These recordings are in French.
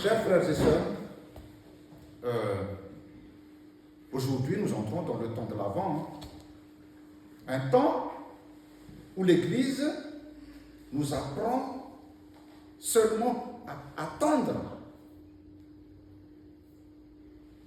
Chers frères et sœurs, aujourd'hui nous entrons dans le temps de l'Avent, un temps où l'Église nous apprend seulement à attendre,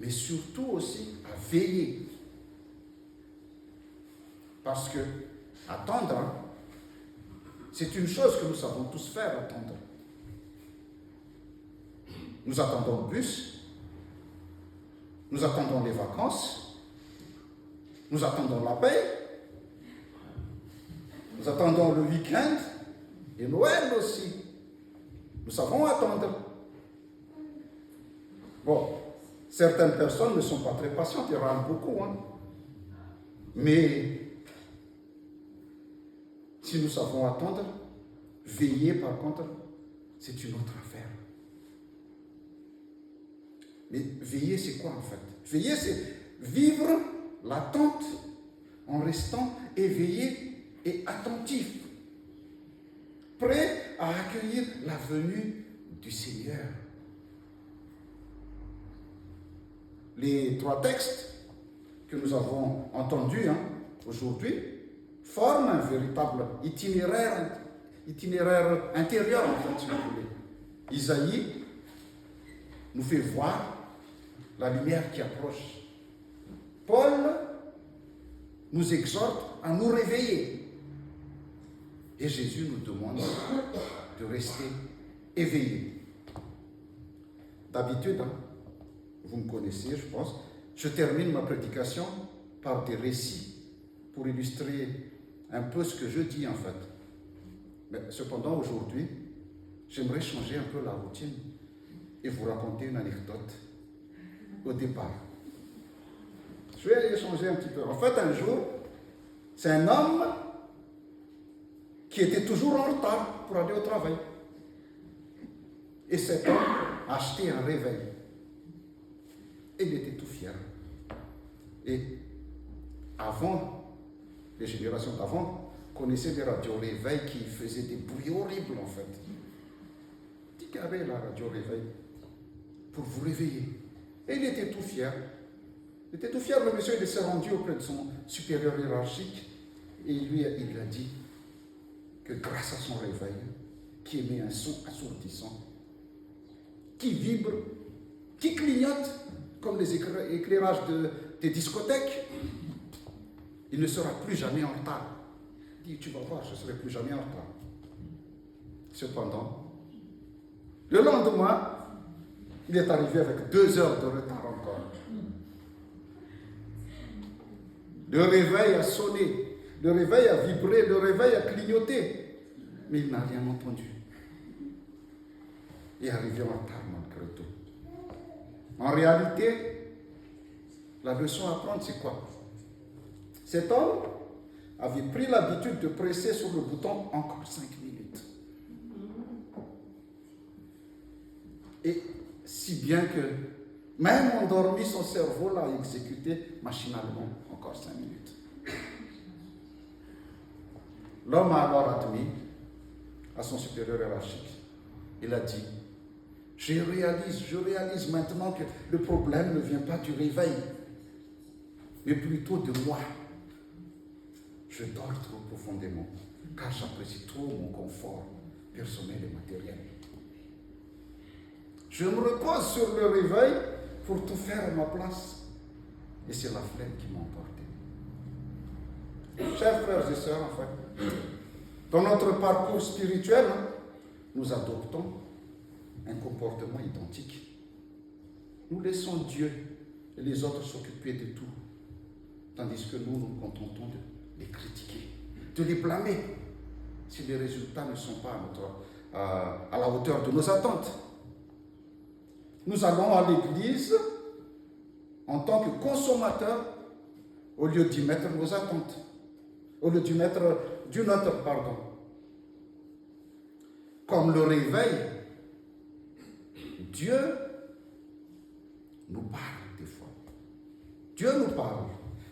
mais surtout aussi à veiller. Parce que attendre, c'est une chose que nous savons tous faire, attendre. Nous attendons le bus, nous attendons les vacances, nous attendons la paix, nous attendons le week-end et Noël aussi. Nous savons attendre. Bon, certaines personnes ne sont pas très patientes, il y râlent beaucoup, hein. Mais si nous savons attendre, veiller par contre, c'est une autre affaire. Mais veiller, c'est quoi en fait? Veiller, c'est vivre l'attente en restant éveillé et attentif, prêt à accueillir la venue du Seigneur. Les trois textes que nous avons entendus aujourd'hui forment un véritable itinéraire intérieur, en fait, si vous voulez. Isaïe nous fait voir la lumière qui approche. Paul nous exhorte à nous réveiller. Et Jésus nous demande de rester éveillés. D'habitude, vous me connaissez, je pense, je termine ma prédication par des récits pour illustrer un peu ce que je dis en fait. Mais cependant, aujourd'hui, j'aimerais changer un peu la routine et vous raconter une anecdote au départ. Je vais changer un petit peu. En fait, un jour, c'est un homme qui était toujours en retard pour aller au travail. Et cet homme a acheté un réveil. Et il était tout fier. Et avant, les générations d'avant connaissaient des radios réveil qui faisaient des bruits horribles en fait. Petit carré la radio réveil pour vous réveiller. Et il était tout fier. Il était tout fier, le monsieur, il s'est rendu auprès de son supérieur hiérarchique et il lui a dit que grâce à son réveil, qui émet un son assourdissant, qui vibre, qui clignote comme les éclairages des discothèques, il ne sera plus jamais en retard. Il dit, tu vas voir, je ne serai plus jamais en retard. Cependant, le lendemain, il est arrivé avec 2 heures de retard encore. Le réveil a sonné, le réveil a vibré, le réveil a clignoté, mais il n'a rien entendu. Il est arrivé en retard malgré tout. En réalité, la leçon à prendre, c'est quoi? Cet homme avait pris l'habitude de presser sur le bouton encore 5 minutes. Et si bien que, même endormi, son cerveau l'a exécuté machinalement encore 5 minutes. L'homme a alors admis à son supérieur hiérarchique. Il a dit, je réalise maintenant que le problème ne vient pas du réveil, mais plutôt de moi. Je dors trop profondément, car j'apprécie trop mon confort personnel et matériel. Je me repose sur le réveil pour tout faire à ma place. Et c'est la flemme qui m'a emporté. Chers frères et sœurs, en fait, dans notre parcours spirituel, nous adoptons un comportement identique. Nous laissons Dieu et les autres s'occuper de tout, tandis que nous nous contentons de les critiquer, de les blâmer si les résultats ne sont pas à la hauteur de nos attentes. Nous allons à l'église en tant que consommateurs au lieu d'y mettre nos attentes, au lieu d'y mettre du nôtre, pardon. Comme le réveil, Dieu nous parle des fois. Dieu nous parle,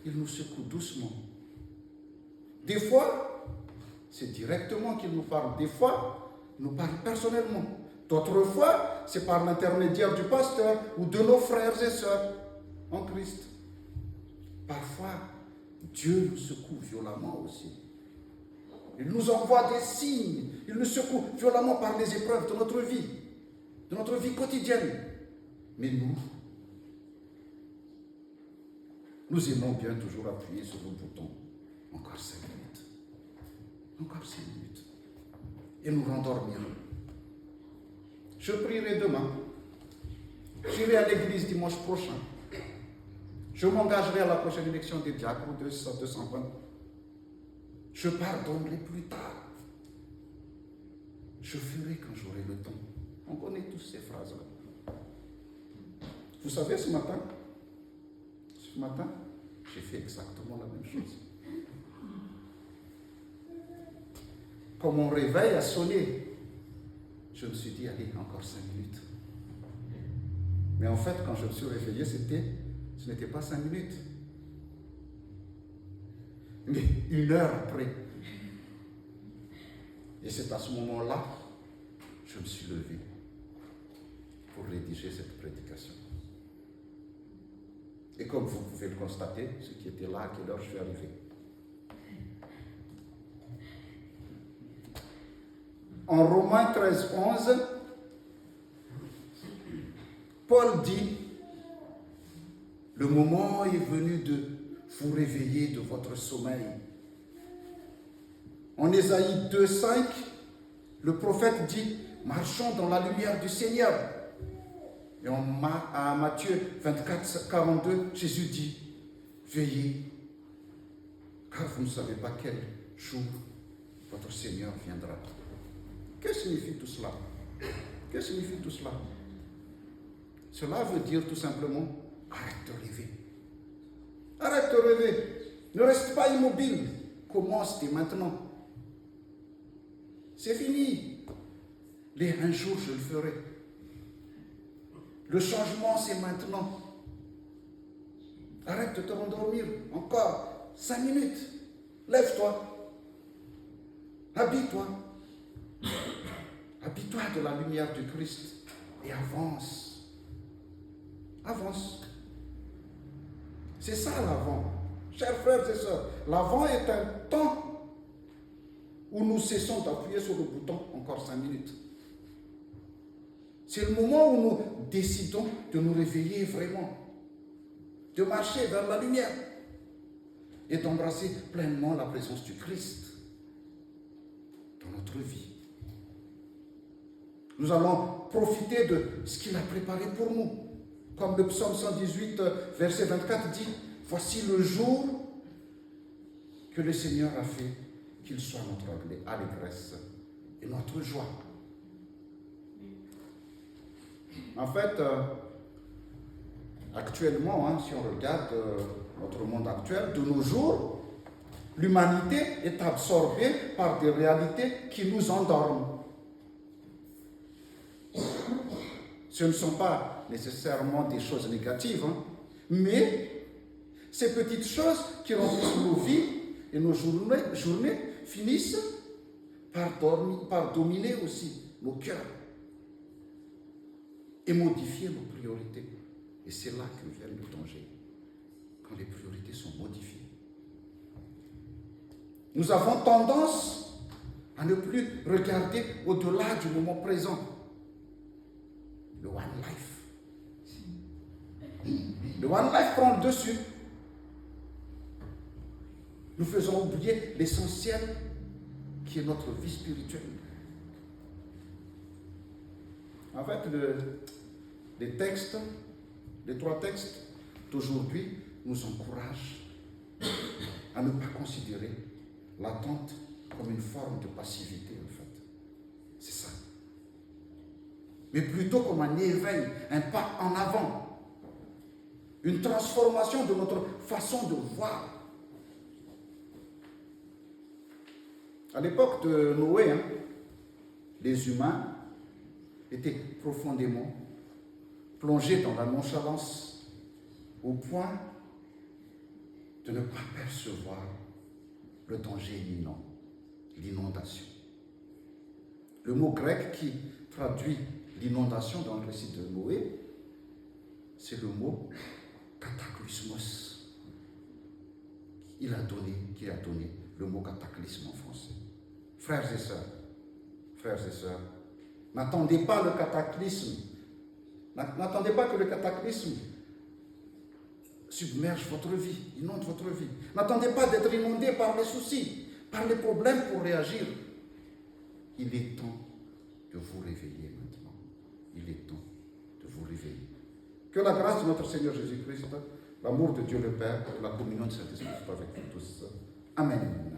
il nous secoue doucement. Des fois, c'est directement qu'il nous parle. Des fois, il nous parle personnellement. D'autres fois, c'est par l'intermédiaire du pasteur ou de nos frères et sœurs en Christ. Parfois, Dieu nous secoue violemment aussi. Il nous envoie des signes. Il nous secoue violemment par les épreuves de notre vie quotidienne. Mais nous aimons bien toujours appuyer sur le bouton. Encore 5 minutes. Encore 5 minutes. Et nous rendormir. Je prierai demain. J'irai à l'église dimanche prochain. Je m'engagerai à la prochaine élection des diacres ou 220. Je pardonnerai plus tard. Je ferai quand j'aurai le temps. On connaît tous ces phrases-là. Vous savez, ce matin, j'ai fait exactement la même chose. Quand mon réveil a sonné, je me suis dit, allez, encore 5 minutes. Mais en fait, quand je me suis réveillé, ce n'était pas 5 minutes. Mais 1 heure après. Et c'est à ce moment-là que je me suis levé pour rédiger cette prédication. Et comme vous pouvez le constater, ceux qui étaient là, à quelle heure je suis arrivé. En Romains 13, 11, Paul dit, le moment est venu de vous réveiller de votre sommeil. En Ésaïe 2, 5, le prophète dit, marchons dans la lumière du Seigneur. Et à Matthieu 24, 42, Jésus dit, veillez, car vous ne savez pas quel jour votre Seigneur viendra. Que signifie tout cela? Que signifie tout cela? Cela veut dire tout simplement, arrête de rêver. Arrête de rêver. Ne reste pas immobile. Commence dès maintenant. C'est fini. Un jour, je le ferai. Le changement, c'est maintenant. Arrête de te rendormir. Encore 5 minutes. Lève-toi. Habille-toi. Habille-toi de la lumière du Christ et avance. Avance. C'est ça l'avant. Chers frères et sœurs, l'avant est un temps où nous cessons d'appuyer sur le bouton encore 5 minutes. C'est le moment où nous décidons de nous réveiller vraiment, de marcher vers la lumière et d'embrasser pleinement la présence du Christ dans notre vie. Nous allons profiter de ce qu'il a préparé pour nous. Comme le psaume 118, verset 24 dit, « Voici le jour que le Seigneur a fait, qu'il soit notre allégresse et notre joie. » En fait, actuellement, si on regarde notre monde actuel, de nos jours, l'humanité est absorbée par des réalités qui nous endorment. Ce ne sont pas nécessairement des choses négatives, mais ces petites choses qui remplissent nos vies et nos journées finissent par dominer aussi nos cœurs et modifier nos priorités. Et c'est là que vient le danger, quand les priorités sont modifiées. Nous avons tendance à ne plus regarder au-delà du moment présent. Le One Life. Le One Life prend le dessus. Nous faisons oublier l'essentiel qui est notre vie spirituelle. En fait, les 3 textes d'aujourd'hui nous encouragent à ne pas considérer l'attente comme une forme de passivité, en fait. C'est ça. Mais plutôt comme un éveil, un pas en avant, une transformation de notre façon de voir. À l'époque de Noé, les humains étaient profondément plongés dans la nonchalance au point de ne pas percevoir le danger imminent, l'inondation. Le mot grec qui traduit l'inondation dans le récit de Noé, c'est le mot cataclysmos. Qui a donné le mot cataclysme en français. Frères et sœurs, n'attendez pas le cataclysme. N'attendez pas que le cataclysme submerge votre vie, inonde votre vie. N'attendez pas d'être inondé par les soucis, par les problèmes pour réagir. Il est temps de vous réveiller maintenant. Il est temps de vous réveiller. Que la grâce de notre Seigneur Jésus-Christ, l'amour de Dieu le Père et la communion de Saint-Esprit soient avec vous tous. Amen.